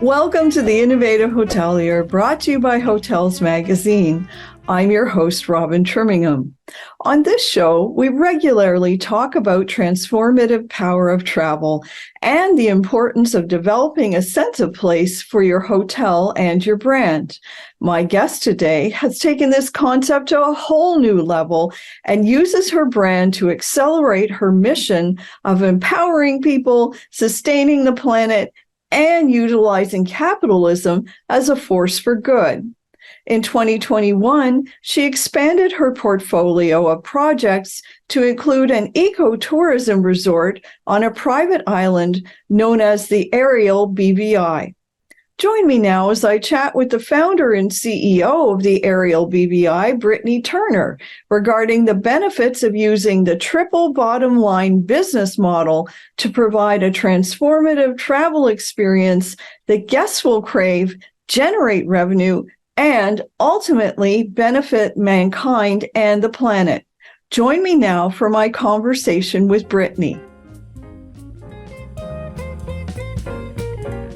Welcome to the Innovative Hotelier, brought to you by Hotels Magazine. I'm your host, Robin Trimingham. On this show, we regularly talk about transformative power of travel and the importance of developing a sense of place for your hotel and your brand. My guest today has taken this concept to a whole new level and uses her brand to accelerate her mission of empowering people, sustaining the planet, and utilizing capitalism as a force for good. In 2021, she expanded her portfolio of projects to include an ecotourism resort on a private island known as the Ariel BVI. Join me now as I chat with the founder and CEO of the Ariel BVI, Britnie Turner, regarding the benefits of using the triple bottom line business model to provide a transformative travel experience that guests will crave, generate revenue, and ultimately benefit mankind and the planet. Join me now for my conversation with Britnie.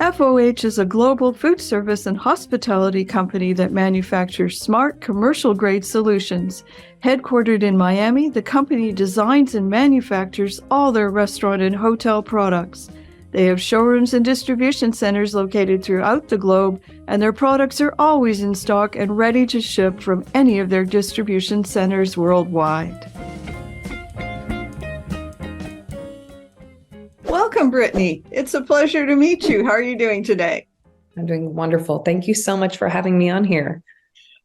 FOH is a global food service and hospitality company that manufactures smart commercial-grade solutions. Headquartered in Miami, the company designs and manufactures all their restaurant and hotel products. They have showrooms and distribution centers located throughout the globe, and their products are always in stock and ready to ship from any of their distribution centers worldwide. Welcome, Britnie. It's a pleasure to meet you. How are you doing today? I'm doing wonderful. Thank you so much for having me on here.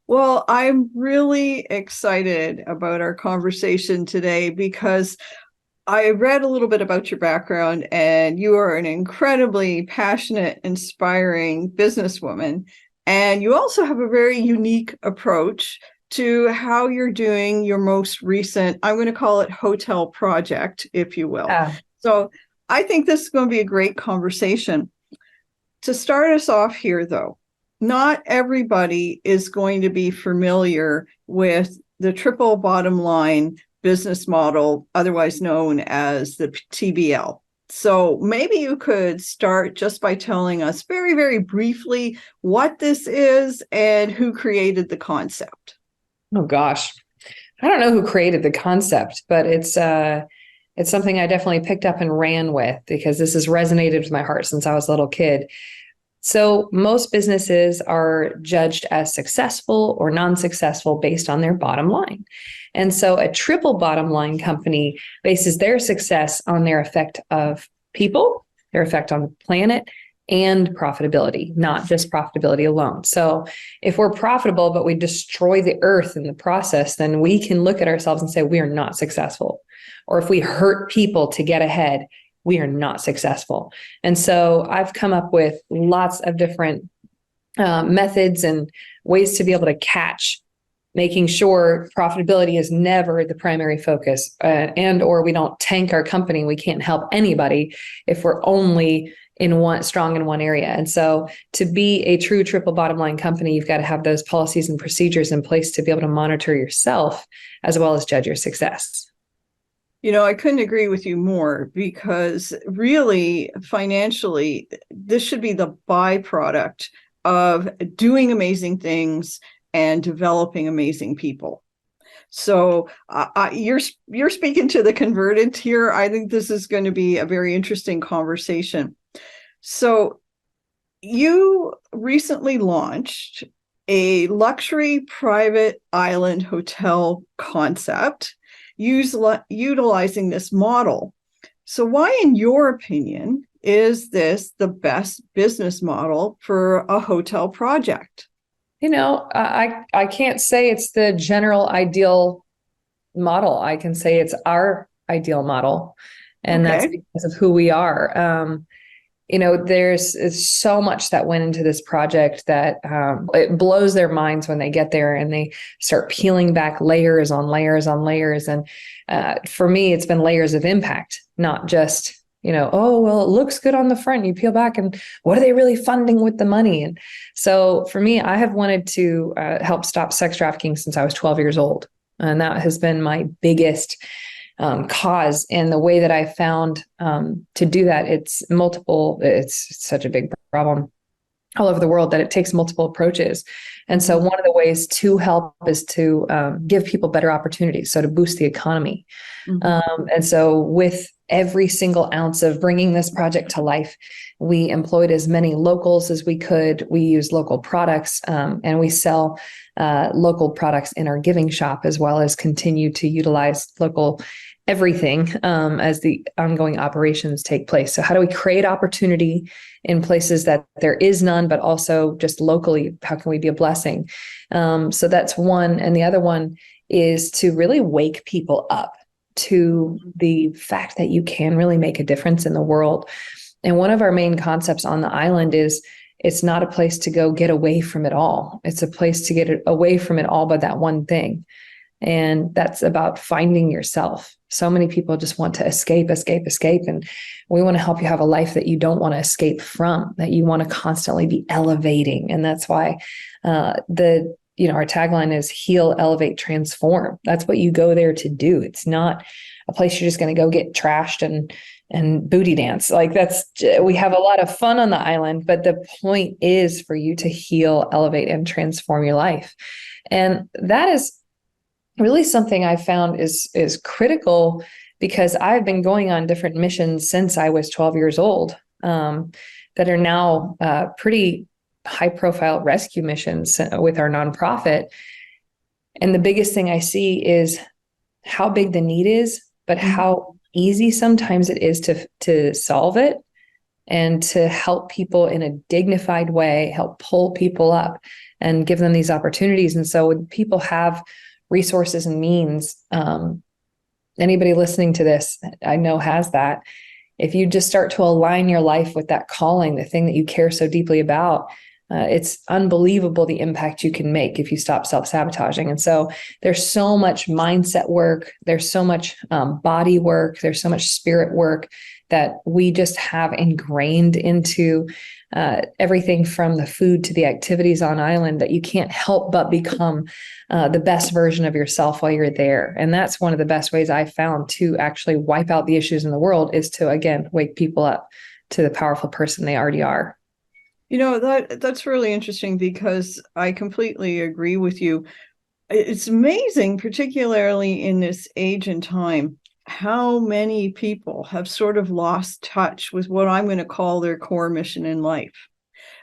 Well, I'm really excited about our conversation today because I read a little bit about your background, and you are an incredibly passionate, inspiring businesswoman. And you also have a very unique approach to how you're doing your most recent, I'm going to call it hotel project, if you will. So I think this is going to be a great conversation. To start us off here, though, not everybody is going to be familiar with the triple bottom line business model, otherwise known as the TBL. So maybe you could start just by telling us very, very briefly what this is and who created the concept. Oh gosh, I don't know who created the concept, but it's something I definitely picked up and ran with because this has resonated with my heart since I was a little kid. So most businesses are judged as successful or non-successful based on their bottom line. And so a triple bottom line company bases their success on their effect of people, their effect on the planet, and profitability, not just profitability alone. So if we're profitable, but we destroy the earth in the process, then we can look at ourselves and say, we are not successful. Or if we hurt people to get ahead, we are not successful. And so I've come up with lots of different methods and ways to be able to catch, making sure profitability is never the primary focus, and or we don't tank our company. We can't help anybody if we're only strong in one area. And so to be a true triple bottom line company, you've got to have those policies and procedures in place to be able to monitor yourself as well as judge your success. You know, I couldn't agree with you more, because really financially, this should be the byproduct of doing amazing things and developing amazing people. So you're speaking to the converted here. I think this is going to be a very interesting conversation. So you recently launched a luxury private island hotel concept utilizing this model. So why, in your opinion, is this the best business model for a hotel project? You know, I can't say it's the general ideal model. I can say it's our ideal model. And that's because of who we are. You know, there's so much that went into this project that it blows their minds when they get there and they start peeling back layers on layers on layers. And for me, it's been layers of impact, not just, oh, well, it looks good on the front. You peel back and what are they really funding with the money? And so for me, I have wanted to help stop sex trafficking since I was 12 years old. And that has been my biggest cause. And the way that I found to do that, it's such a big problem all over the world that it takes multiple approaches. And so one of the ways to help is to give people better opportunities. So to boost the economy. And so with every single ounce of bringing this project to life, we employed as many locals as we could. We use local products and we sell local products in our giving shop, as well as continue to utilize local everything as the ongoing operations take place. So how do we create opportunity in places that there is none, but also just locally, how can we be a blessing? So that's one. And the other one is to really wake people up to the fact that you can really make a difference in the world. And one of our main concepts on the island is it's not a place to go get away from it all. It's a place to get away from it all but that one thing. And that's about finding yourself. So many people just want to escape. And we want to help you have a life that you don't want to escape from, that you want to constantly be elevating. And that's why our tagline is heal, elevate, transform. That's what you go there to do. It's not a place you're just going to go get trashed and booty dance. We have a lot of fun on the island, but the point is for you to heal, elevate, and transform your life. And that is really something I found is critical, because I've been going on different missions since I was 12 years old that are now pretty high profile rescue missions with our nonprofit. And the biggest thing I see is how big the need is, but how easy sometimes it is to solve it and to help people in a dignified way, help pull people up and give them these opportunities. And so when people have resources and means, anybody listening to this, I know has that. If you just start to align your life with that calling, the thing that you care so deeply about, it's unbelievable the impact you can make if you stop self-sabotaging. And so there's so much mindset work, there's so much body work, there's so much spirit work that we just have ingrained into everything from the food to the activities on island, that you can't help but become the best version of yourself while you're there. And that's one of the best ways I've found to actually wipe out the issues in the world, is to, again, wake people up to the powerful person they already are. That's really interesting, because I completely agree with you. It's amazing, particularly in this age and time, how many people have sort of lost touch with what I'm going to call their core mission in life.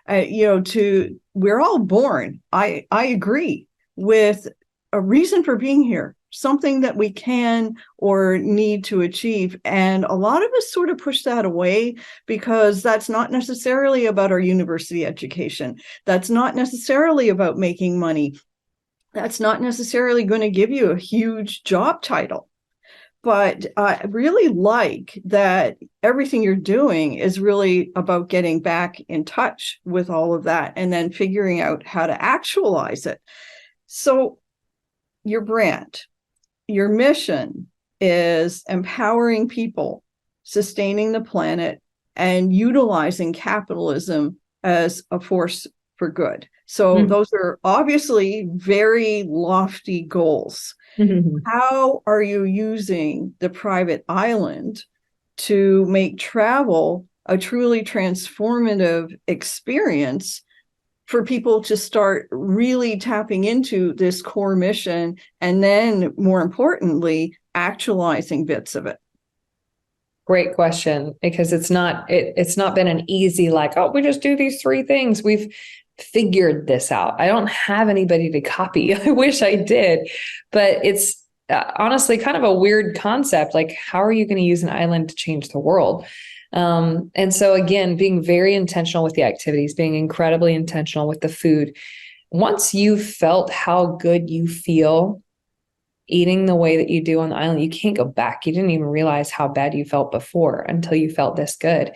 We're all born, I agree, with a reason for being here, something that we can or need to achieve. And a lot of us sort of push that away, because that's not necessarily about our university education. That's not necessarily about making money. That's not necessarily going to give you a huge job title. But I really like that everything you're doing is really about getting back in touch with all of that and then figuring out how to actualize it. So your brand, your mission is empowering people, sustaining the planet, and utilizing capitalism as a force for good. So those are obviously very lofty goals. How are you using the private island to make travel a truly transformative experience for people to start really tapping into this core mission, and then, more importantly, actualizing bits of it? Great question, because it's not been an easy, we just do these three things. We've figured this out. I don't have anybody to copy. I wish I did, but it's honestly kind of a weird concept. How are you going to use an island to change the world? And so again, being very intentional with the activities, being incredibly intentional with the food. Once you've felt how good you feel eating the way that you do on the island, you can't go back. You didn't even realize how bad you felt before until you felt this good.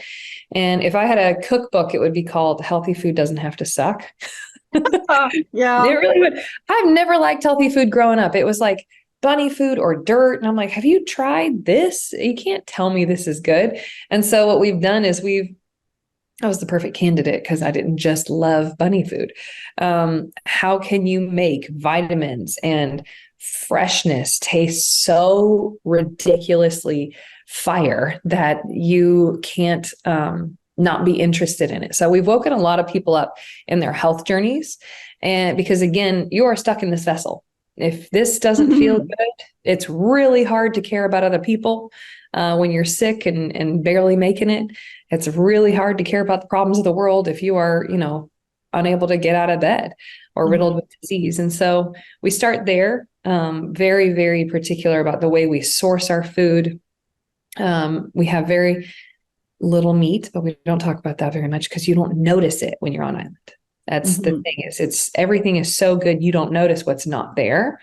And if I had a cookbook, it would be called Healthy Food Doesn't Have to Suck. Yeah. It really would. I've never liked healthy food growing up. It was like bunny food or dirt. And I'm like, have you tried this? You can't tell me this is good. And so what we've done is I was the perfect candidate because I didn't just love bunny food. How can you make vitamins and freshness taste so ridiculously fire that you can't not be interested in it? So we've woken a lot of people up in their health journeys. And because again, you are stuck in this vessel. If this doesn't feel good, it's really hard to care about other people when you're sick and barely making it. It's really hard to care about the problems of the world if you are, unable to get out of bed or riddled with disease. And so we start there, very, very particular about the way we source our food. We have very little meat, but we don't talk about that very much because you don't notice it when you're on island. That's the thing is everything is so good. You don't notice what's not there.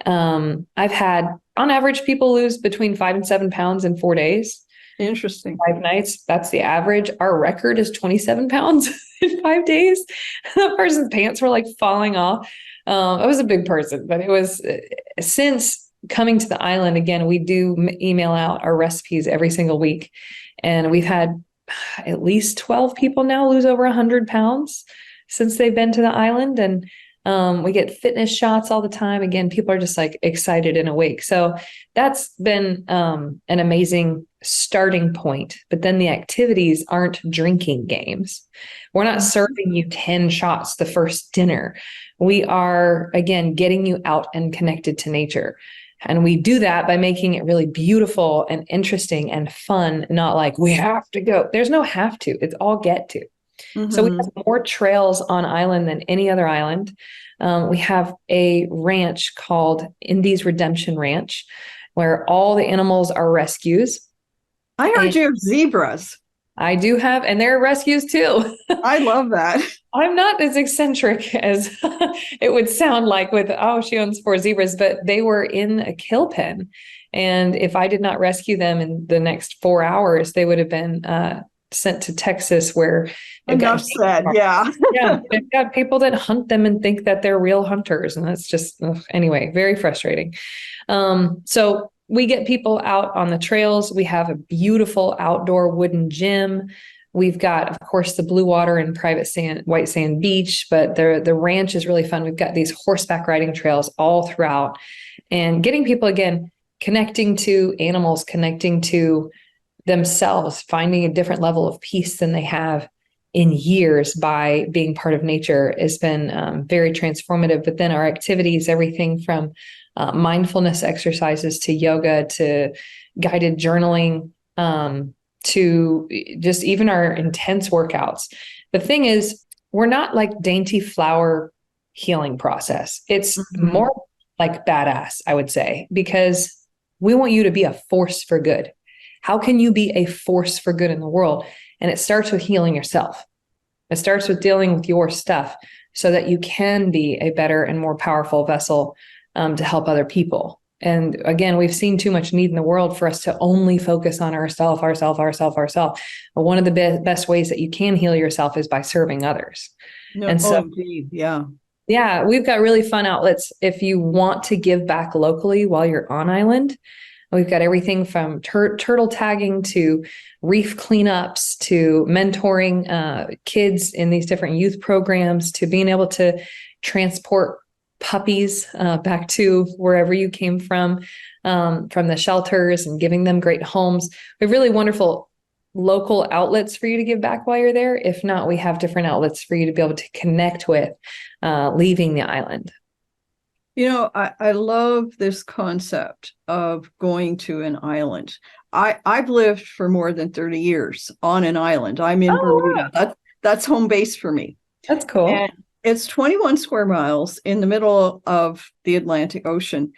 I've had on average, people lose between 5 and 7 pounds in 4 days. Interesting. 5 nights. That's the average. Our record is 27 pounds in 5 days. That person's pants were like falling off. I was a big person, but it was since coming to the island again, we do email out our recipes every single week. And we've had at least 12 people now lose over 100 pounds since they've been to the island. And we get fitness shots all the time. Again, people are just like excited and awake. So that's been an amazing starting point. But then the activities aren't drinking games. We're not serving you 10 shots the first dinner. We are, again, getting you out and connected to nature. And we do that by making it really beautiful and interesting and fun, not like we have to go. There's no have to. It's all get to. So we have more trails on island than any other island. We have a ranch called Indy's Redemption Ranch, where all the animals are rescues. I heard you have zebras. I do have, and they're rescues too. I love that. I'm not as eccentric as it would sound like with, she owns 4 zebras, but they were in a kill pen. And if I did not rescue them in the next 4 hours, they would have been sent to Texas where enough said. Yeah. They've got people that hunt them and think that they're real hunters. And that's just, anyway, very frustrating. So we get people out on the trails. We have a beautiful outdoor wooden gym. We've got, of course, the blue water and private white sand beach, but the ranch is really fun. We've got these horseback riding trails all throughout and getting people, again, connecting to animals, connecting to themselves, finding a different level of peace than they have in years by being part of nature has been very transformative. But then our activities, everything from mindfulness exercises to yoga to guided journaling to just even our intense workouts. The thing is, we're not like dainty flower healing process. It's more like badass, I would say, because we want you to be a force for good. How can you be a force for good in the world? And it starts with healing yourself. It starts with dealing with your stuff so that you can be a better and more powerful vessel to help other people. And again, we've seen too much need in the world for us to only focus on ourselves. But one of the best ways that you can heal yourself is by serving others. Indeed. Yeah. Yeah, we've got really fun outlets if you want to give back locally while you're on island. We've got everything from turtle tagging to reef cleanups to mentoring kids in these different youth programs to being able to transport puppies back to wherever you came from the shelters and giving them great homes. We have really wonderful local outlets for you to give back while you're there. If not, we have different outlets for you to be able to connect with leaving the island. I love this concept of going to an island. I've lived for more than 30 years on an island. I'm in Bermuda. Wow. That's home base for me. That's cool. And it's 21 square miles in the middle of the Atlantic Ocean.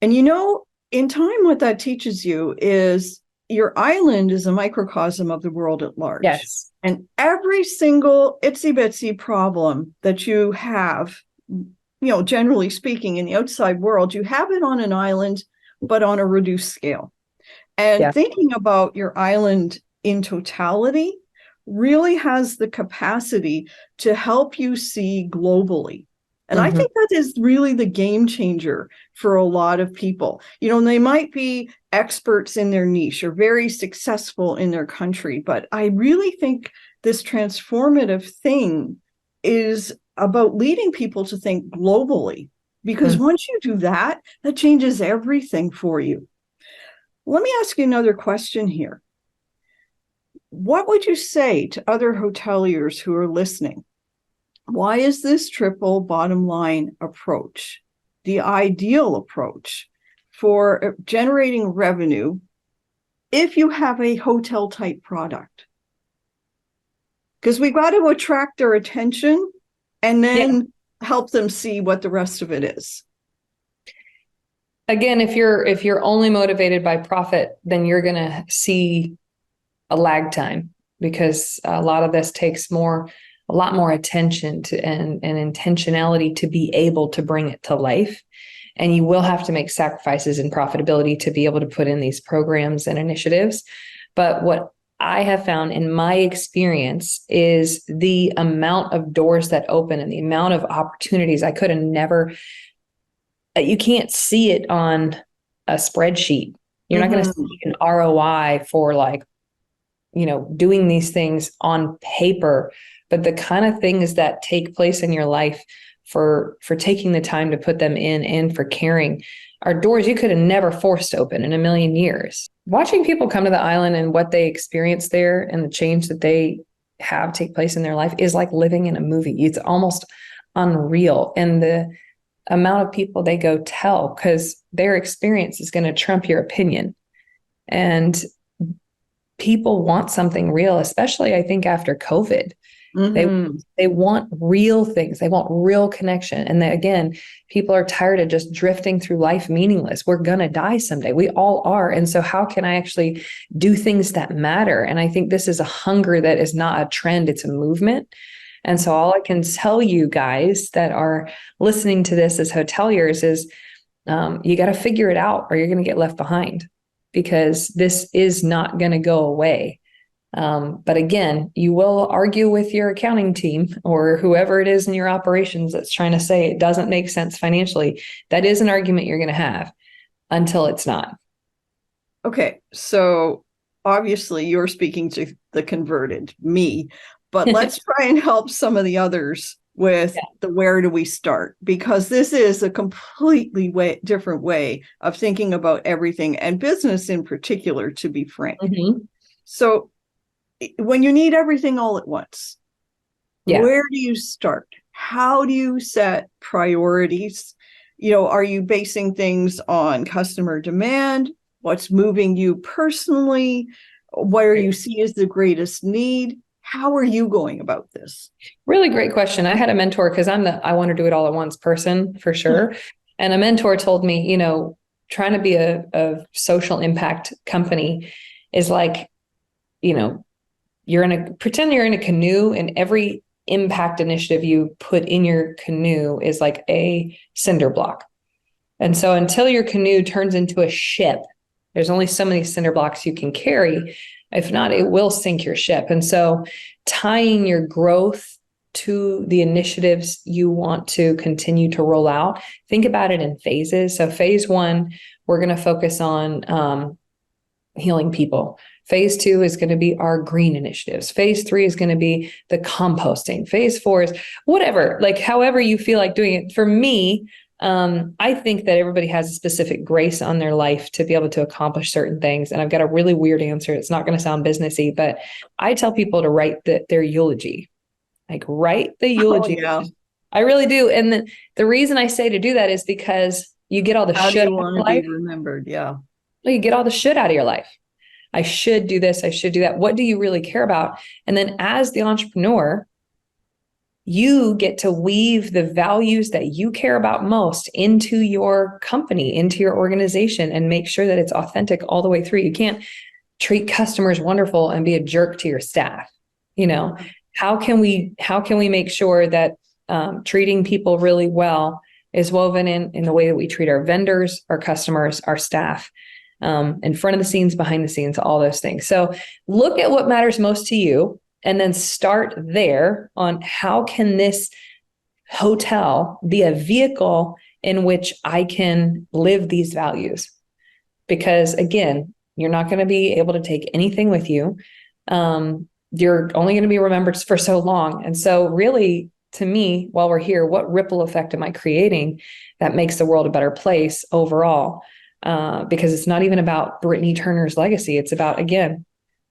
And in time, what that teaches you is your island is a microcosm of the world at large. Yes. And every single itsy bitsy problem that you have, generally speaking, in the outside world, you have it on an island, but on a reduced scale. And thinking about your island in totality really has the capacity to help you see globally And I think that is really the game changer for a lot of people. They might be experts in their niche or very successful in their country, but I really think this transformative thing is about leading people to think globally, because once you do that, that changes everything for you. Let me ask you another question here. What would you say to other hoteliers who are listening? Why is this triple bottom line approach the ideal approach for generating revenue if you have a hotel type product? Because we got to attract their attention and then help them see what the rest of it is. Again, if you're only motivated by profit, then you're going to see a lag time, because a lot of this takes a lot more attention to and intentionality to be able to bring it to life. And you will have to make sacrifices in profitability to be able to put in these programs and initiatives. But what I have found in my experience is the amount of doors that open and the amount of opportunities I could have never, you can't see it on a spreadsheet. You're not going to see an ROI for doing these things on paper, but the kind of things that take place in your life for taking the time to put them in and for caring are doors you could have never forced open in a million years. Watching people come to the island and what they experience there and the change that they have take place in their life is like living in a movie. It's almost unreal. And the amount of people they go tell, because their experience is going to trump your opinion. And people want something real, especially I think after COVID. They want real things. They want real connection. And again, people are tired of just drifting through life meaningless. We're going to die someday. We all are. And so how can I actually do things that matter? And I think this is a hunger that is not a trend. It's a movement. And so all I can tell you guys that are listening to this as hoteliers is you got to figure it out or you're going to get left behind, because this is not going to go away. But again, you will argue with your accounting team or whoever it is in your operations that's trying to say it doesn't make sense financially. That is an argument you're going to have until it's not. Okay, so obviously you're speaking to the converted, me, but let's try and help some of the others with the where do we start? Because this is a completely different way of thinking about everything, and business in particular, to be frank. So when you need everything all at once, where do you start? How do you set priorities? Are you basing things on customer demand? What's moving you personally? Where you see is the greatest need? How are you going about this? Really great question. I had a mentor, because I'm I want to do it all at once person for sure. And a mentor told me, trying to be a social impact company is like, pretend you're in a canoe, and every impact initiative you put in your canoe is like a cinder block. And so until your canoe turns into a ship, there's only so many cinder blocks you can carry. If not, it will sink your ship. And so tying your growth to the initiatives you want to continue to roll out, think about it in phases. So phase 1, we're going to focus on healing people. Phase 2 is going to be our green initiatives. Phase 3 is going to be the composting. Phase 4 is whatever, like however you feel like doing it. For me, I think that everybody has a specific grace on their life to be able to accomplish certain things. And I've got a really weird answer. It's not going to sound businessy, but I tell people to write their eulogy. Like write the eulogy. Oh, yeah. I really do. And the reason I say to do that is because you get all the How shit do you out of want to life. be remembered? Yeah. You get all the shit out of your life. I should do this. I should do that. What do you really care about? And then as the entrepreneur, you get to weave the values that you care about most into your company, into your organization, and make sure that it's authentic all the way through. You can't treat customers wonderful and be a jerk to your staff. How can we make sure that treating people really well is woven in the way that we treat our vendors, our customers, our staff, in front of the scenes, behind the scenes, all those things. So look at what matters most to you, and then start there on how can this hotel be a vehicle in which I can live these values. Because again, you're not going to be able to take anything with you. You're only going to be remembered for so long. And so really, to me, while we're here, what ripple effect am I creating that makes the world a better place overall? Because it's not even about Britnie Turner's legacy. It's about, again,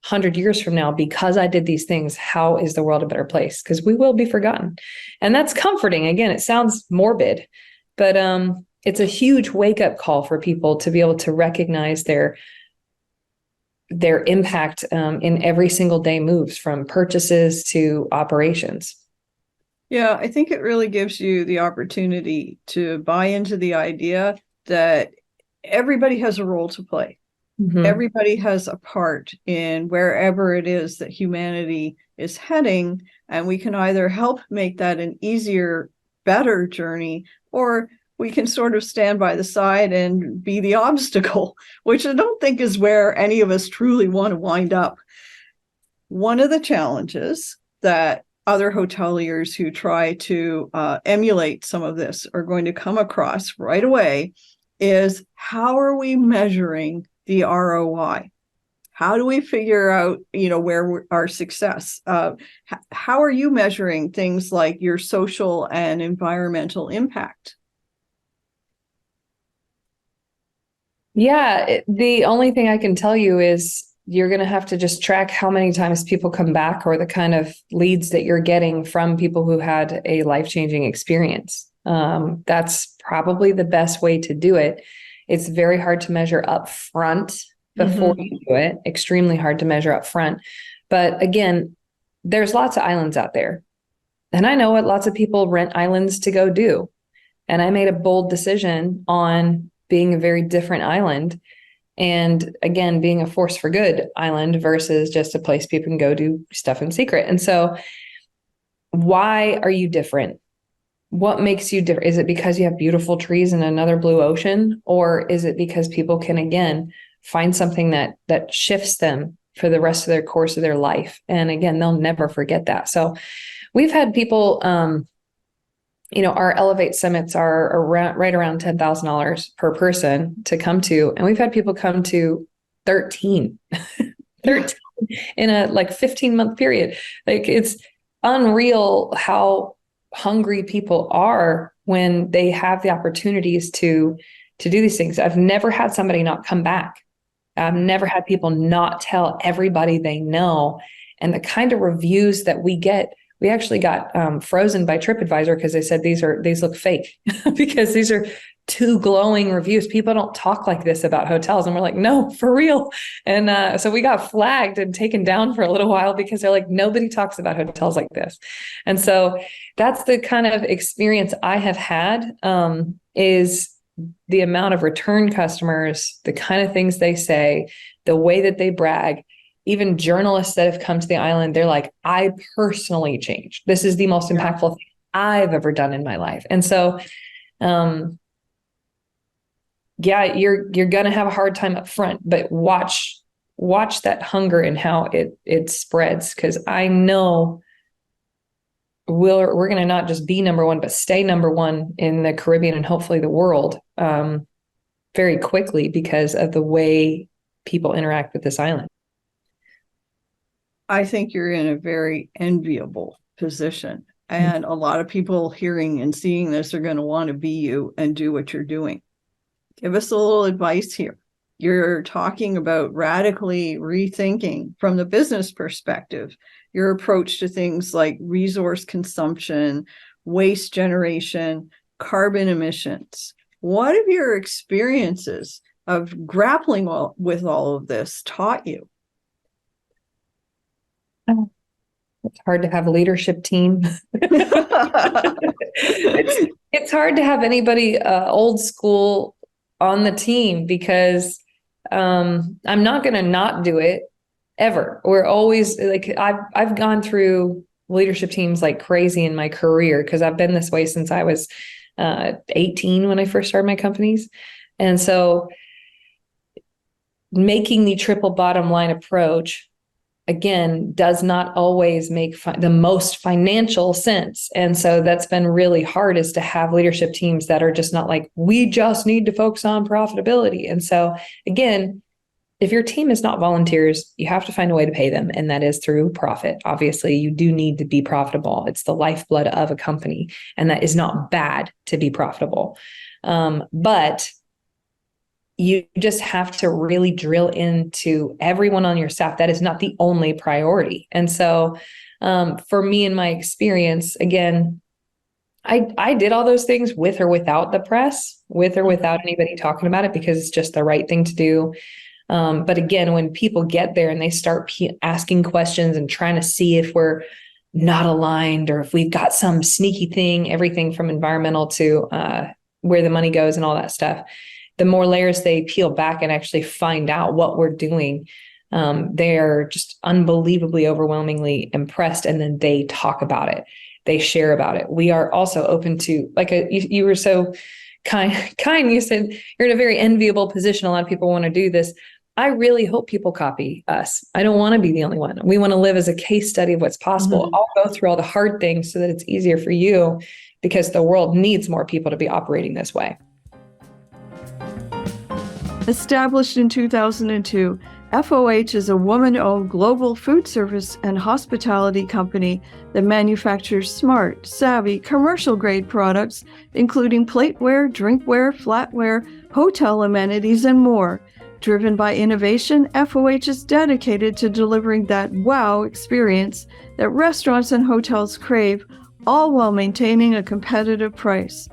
100 years from now, because I did these things, how is the world a better place? Because we will be forgotten. And that's comforting. Again, it sounds morbid, but it's a huge wake-up call for people to be able to recognize their impact in every single day moves, from purchases to operations. Yeah, I think it really gives you the opportunity to buy into the idea that everybody has a role to play. Mm-hmm. Everybody has a part in wherever it is that humanity is heading, and we can either help make that an easier, better journey, or we can sort of stand by the side and be the obstacle, which I don't think is where any of us truly want to wind up. One of the challenges that other hoteliers who try to emulate some of this are going to come across right away is, how are we measuring the ROI? How do we figure out, where our success? How are you measuring things like your social and environmental impact? Yeah, the only thing I can tell you is you're going to have to just track how many times people come back, or the kind of leads that you're getting from people who had a life-changing experience. That's probably the best way to do it. It's very hard to measure up front before you do it. Extremely hard to measure up front. But again, there's lots of islands out there. And I know what lots of people rent islands to go do. And I made a bold decision on being a very different island. And again, being a force for good island versus just a place people can go do stuff in secret. And so why are you different? What makes you different? Is it because you have beautiful trees and another blue ocean? Or is it because people can, again, find something that shifts them for the rest of their course of their life? And again, they'll never forget that. So we've had people, our Elevate summits are right around $10,000 per person to come to. And we've had people come to 13 in a 15-month period. It's unreal how hungry people are when they have the opportunities to do these things. I've never had somebody not come back. I've never had people not tell everybody they know. And the kind of reviews that we get, we actually got frozen by TripAdvisor because they said these look fake because these are too glowing reviews. People don't talk like this about hotels. And we're like, no, for real. And so we got flagged and taken down for a little while because they're like, nobody talks about hotels like this. And so that's the kind of experience I have had, is the amount of return customers, the kind of things they say, the way that they brag. Even journalists that have come to the island, they're like, I personally changed. This is the most impactful thing I've ever done in my life. And so, you're going to have a hard time up front, but watch that hunger and how it spreads. Cause I know we're going to not just be number one, but stay number one in the Caribbean and hopefully the world, very quickly because of the way people interact with this island. I think you're in a very enviable position. And a lot of people hearing and seeing this are going to want to be you and do what you're doing. Give us a little advice here. You're talking about radically rethinking from the business perspective, your approach to things like resource consumption, waste generation, carbon emissions. What have your experiences of grappling with all of this taught you? It's hard to have a leadership team. it's hard to have anybody old school on the team because I'm not going to not do it ever. We're always I've gone through leadership teams like crazy in my career because I've been this way since I was 18 when I first started my companies. And so making the triple bottom line approach again, does not always make the most financial sense. And so that's been really hard, is to have leadership teams that are just not like, we just need to focus on profitability. And so again, if your team is not volunteers, you have to find a way to pay them. And that is through profit. Obviously, you do need to be profitable. It's the lifeblood of a company. And that is not bad to be profitable. But you just have to really drill into everyone on your staff. That is not the only priority. And so for me, in my experience, again, I did all those things with or without the press, with or without anybody talking about it, because it's just the right thing to do. But again, when people get there and they start asking questions and trying to see if we're not aligned or if we've got some sneaky thing, everything from environmental to where the money goes and all that stuff, the more layers they peel back and actually find out what we're doing, they're just unbelievably, overwhelmingly impressed. And then they talk about it. They share about it. We are also open to, like, you were so kind. You said you're in a very enviable position. A lot of people want to do this. I really hope people copy us. I don't want to be the only one. We want to live as a case study of what's possible. I'll go through all the hard things so that it's easier for you, because the world needs more people to be operating this way. Established in 2002, FOH is a woman-owned global food service and hospitality company that manufactures smart, savvy, commercial-grade products, including plateware, drinkware, flatware, hotel amenities, and more. Driven by innovation, FOH is dedicated to delivering that wow experience that restaurants and hotels crave, all while maintaining a competitive price.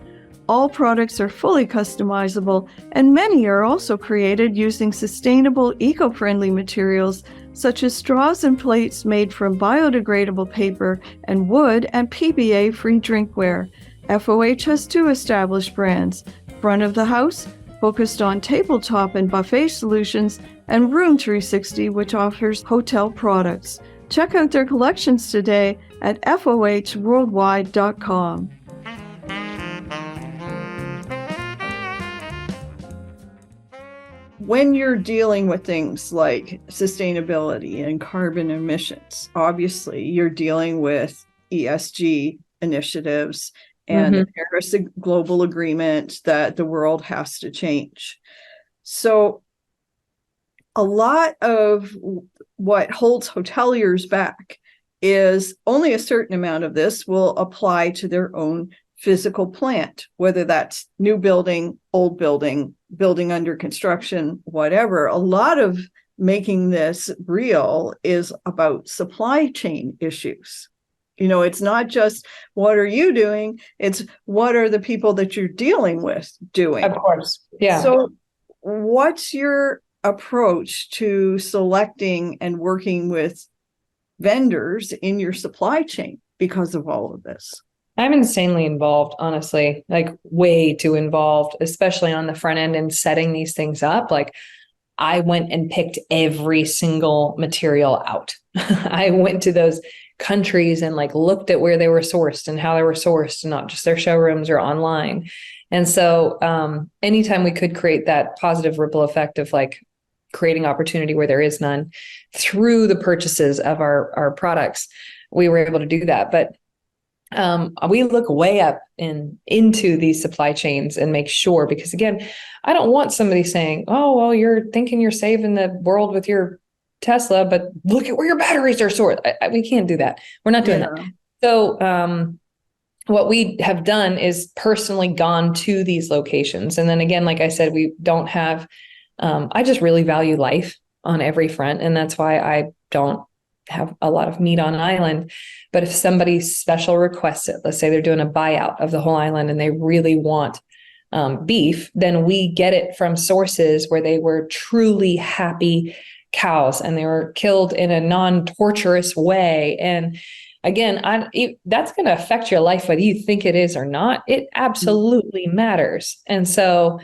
All products are fully customizable, and many are also created using sustainable, eco-friendly materials such as straws and plates made from biodegradable paper and wood, and PBA-free drinkware. FOH has 2 established brands: Front of the House, focused on tabletop and buffet solutions, and Room 360, which offers hotel products. Check out their collections today at fohworldwide.com. When you're dealing with things like sustainability and carbon emissions, obviously you're dealing with ESG initiatives and the Paris Global Agreement that the world has to change. So a lot of what holds hoteliers back is only a certain amount of this will apply to their own physical plant, whether that's new building, old building, building under construction, whatever. A lot of making this real is about supply chain issues. You know, it's not just what are you doing, it's what are the people that you're dealing with doing. Of course. Yeah. So what's your approach to selecting and working with vendors in your supply chain because of all of this? I'm insanely involved, honestly, like way too involved, especially on the front end and setting these things up. Like, I went and picked every single material out. I went to those countries and like looked at where they were sourced and how they were sourced, and not just their showrooms or online. And so anytime we could create that positive ripple effect of like creating opportunity where there is none through the purchases of our products, we were able to do that. But we look way up into these supply chains and make sure, because again, I don't want somebody saying, oh, well, you're thinking you're saving the world with your Tesla, but look at where your batteries are stored. We can't do that. We're not doing that. So what we have done is personally gone to these locations. And then again, like I said, we don't have, I just really value life on every front. And that's why I don't have a lot of meat on an island. But if somebody special requests it, let's say they're doing a buyout of the whole island and they really want beef, then we get it from sources where they were truly happy cows and they were killed in a non-torturous way. And again, that's going to affect your life whether you think it is or not. It absolutely matters. And so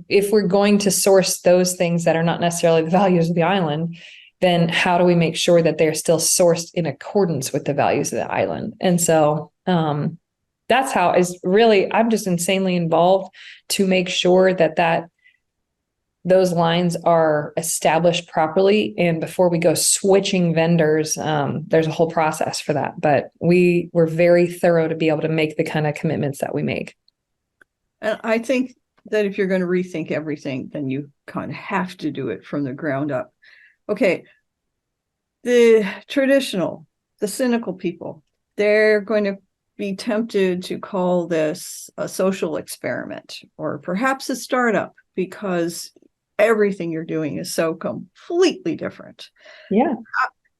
if we're going to source those things that are not necessarily the values of the island, then how do we make sure that they're still sourced in accordance with the values of the island? And so that's how is really, I'm just insanely involved to make sure that those lines are established properly. And before we go switching vendors, there's a whole process for that. But we're very thorough to be able to make the kind of commitments that we make. And I think that if you're going to rethink everything, then you kind of have to do it from the ground up. Okay. The cynical people, they're going to be tempted to call this a social experiment or perhaps a startup because everything you're doing is so completely different. Yeah.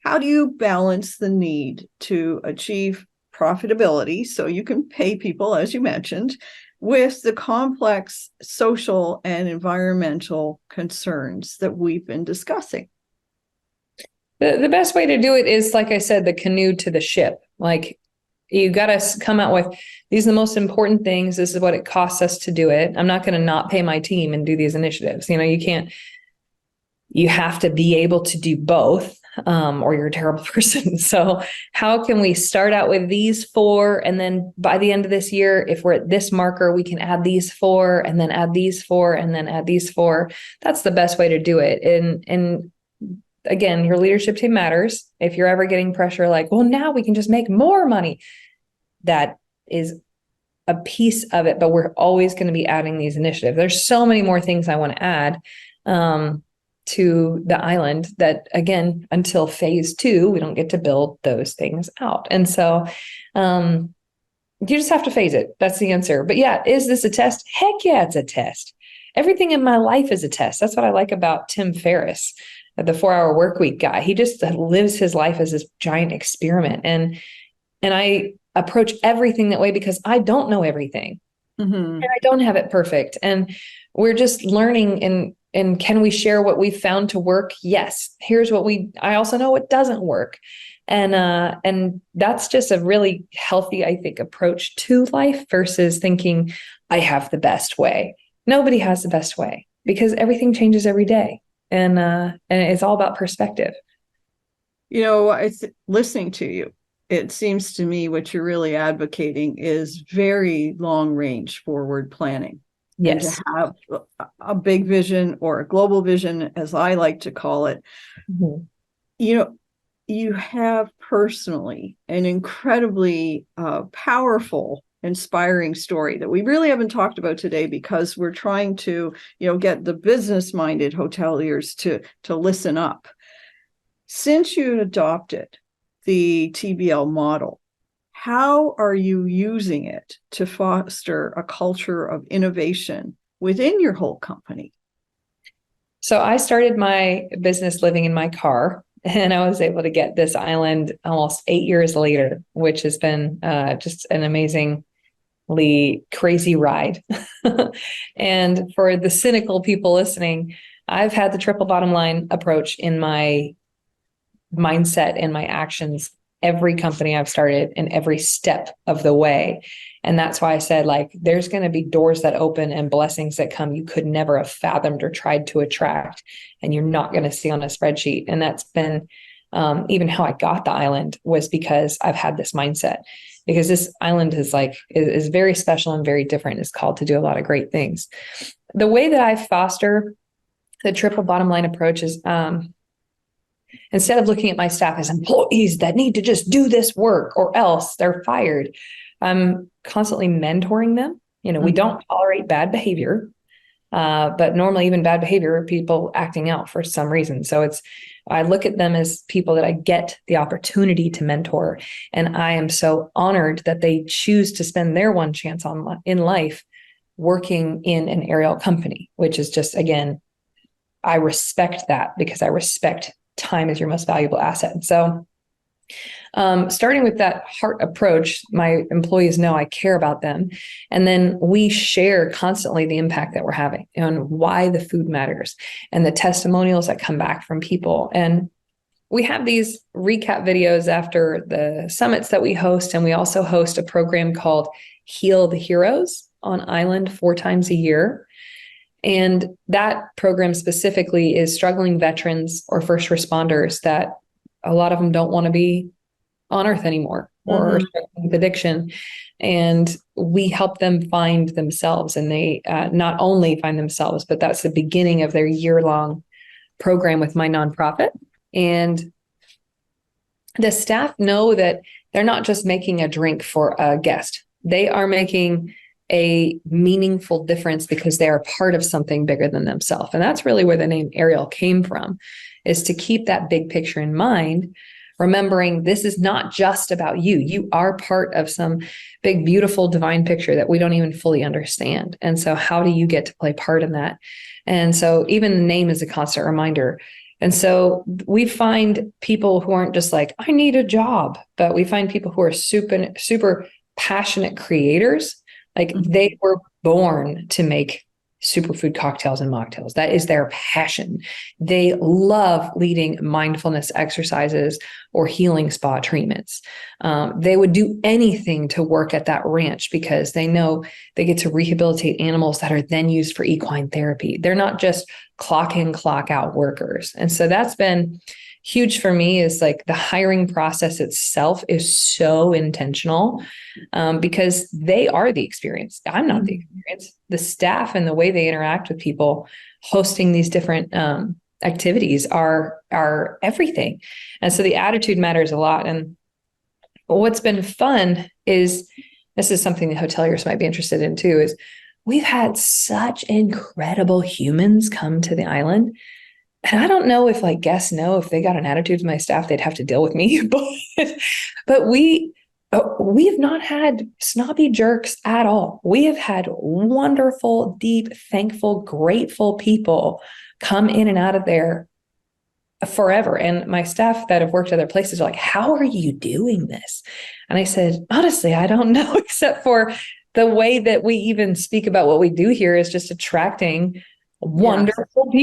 How do you balance the need to achieve profitability so you can pay people, as you mentioned, with the complex social and environmental concerns that we've been discussing? The best way to do it is, like I said, the canoe to the ship. Like, you got to come out with, these are the most important things. This is what it costs us to do it. I'm not going to not pay my team and do these initiatives. You have to be able to do both, or you're a terrible person. So how can we start out with these 4? And then by the end of this year, if we're at this marker, we can add these 4 and then add these 4 and then add these 4. That's the best way to do it. And again, your leadership team matters. If you're ever getting pressure like, well, now we can just make more money, that is a piece of it, but we're always going to be adding these initiatives. There's so many more things I want to add to the island that, again, until phase 2, we don't get to build those things out. And so you just have to phase it. That's the answer. But yeah, is this a test? Heck yeah, it's a test. Everything in my life is a test. That's what I like about Tim Ferriss, the 4-Hour Workweek guy. He just lives his life as this giant experiment. And I approach everything that way because I don't know everything. Mm-hmm. And I don't have it perfect. And we're just learning. And can we share what we've found to work? Yes. Here's what I also know what doesn't work. And that's just a really healthy, I think, approach to life versus thinking I have the best way. Nobody has the best way because everything changes every day. And it's all about perspective. Listening to you, it seems to me what you're really advocating is very long range forward planning. Yes. And to have a big vision or a global vision, as I like to call it. Mm-hmm. You have personally an incredibly powerful, inspiring story that we really haven't talked about today because we're trying to, get the business-minded hoteliers to listen up. Since you adopted the TBL model, how are you using it to foster a culture of innovation within your whole company? So I started my business living in my car, and I was able to get this island almost 8 years later, which has been just an amazingly crazy ride. And for the cynical people listening, I've had the triple bottom line approach in my mindset and my actions every company I've started in every step of the way. And that's why I said, there's going to be doors that open and blessings that come you could never have fathomed or tried to attract, and you're not going to see on a spreadsheet. And that's been even how I got the island, was because I've had this mindset, because this island is very special and very different. It's called to do a lot of great things. The way that I foster the triple bottom line approach is, instead of looking at my staff as employees that need to just do this work or else they're fired, I'm constantly mentoring them. We don't tolerate bad behavior, but normally even bad behavior are people acting out for some reason. So I look at them as people that I get the opportunity to mentor. And I am so honored that they choose to spend their one chance in life working in an aerial company, which is just, again, I respect that because I respect time is your most valuable asset. So starting with that heart approach, my employees know I care about them. And then we share constantly the impact that we're having and why the food matters and the testimonials that come back from people. And we have these recap videos after the summits that we host. And we also host a program called Heal the Heroes on island 4 times a year. And that program specifically is struggling veterans or first responders that a lot of them don't want to be on Earth anymore. or struggling with addiction. And we help them find themselves, and they not only find themselves, but that's the beginning of their year-long program with my nonprofit. And the staff know that they're not just making a drink for a guest. They are making a meaningful difference because they are part of something bigger than themselves. And that's really where the name Ariel came from, is to keep that big picture in mind, remembering this is not just about you. You are part of some big, beautiful, divine picture that we don't even fully understand. And so how do you get to play part in that? And so even the name is a constant reminder. And so we find people who aren't just like, I need a job, but we find people who are super, super passionate creators. Like they were born to make superfood cocktails and mocktails. That is their passion. They love leading mindfulness exercises or healing spa treatments. They would do anything to work at that ranch because they know they get to rehabilitate animals that are then used for equine therapy. They're not just clock in, clock out workers. And so that's been huge for me, is like the hiring process itself is so intentional because they are the experience. I'm not the experience. The staff and the way they interact with people hosting these different activities are everything. And so the attitude matters a lot. And what's been fun is, this is something the hoteliers might be interested in too, is we've had such incredible humans come to the island. And I don't know if like guests know, if they got an attitude to my staff, they'd have to deal with me. But we have not had snobby jerks at all. We have had wonderful, deep, thankful, grateful people come in and out of there forever. And my staff that have worked other places are like, how are you doing this? And I said, honestly, I don't know, except for the way that we even speak about what we do here is just attracting wonderful people.